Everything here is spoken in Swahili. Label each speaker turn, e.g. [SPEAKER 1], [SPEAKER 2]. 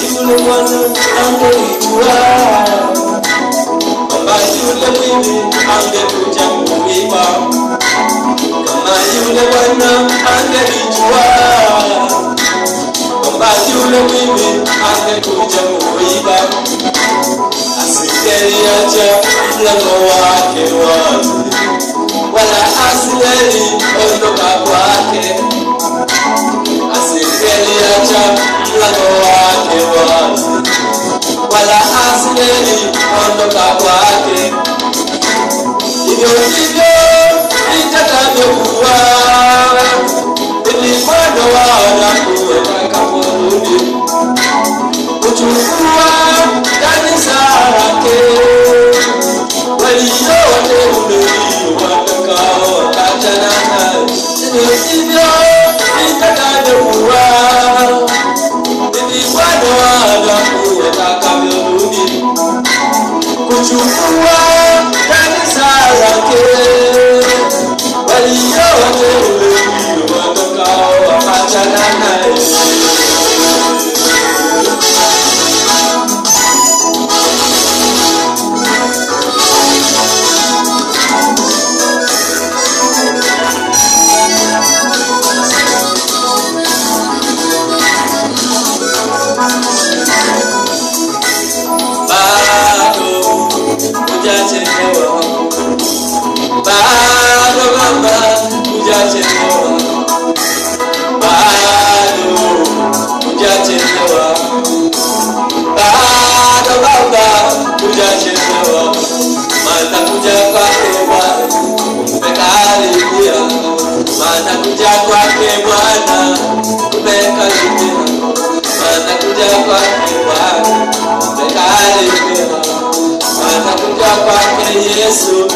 [SPEAKER 1] yule mwana angelijua, kama yule mwivi angekuja kuiba, kama yule mwana angelijua, kama yule mwivi angekuja kuiba, asingeliacha mlango wake wazi, wala asingeliondoka kwake, asingeliacha mlango wake wazi, wala asingeliondoka kwake. Hivyo ndivyo itakavyokuwa ili mwana wa Adamu atakaporudi kuchukua kanisa lake, walio wateule watakao wakatana naye. Ndivyo itakavyokuwa ili mwana wa Adamu atakaporudi kuchukua kanisa lake, walio wateule watakao wakatana naye. Bado mama hujachelewa, bado hujachelewa, bado baba hujachelewa, maana kuja kwake Bwana kumekaribia, maana kuja kwake Bwana kumekaribia, maana kuja kwake Bwana kumekaribia, maana kuja kwake Yesu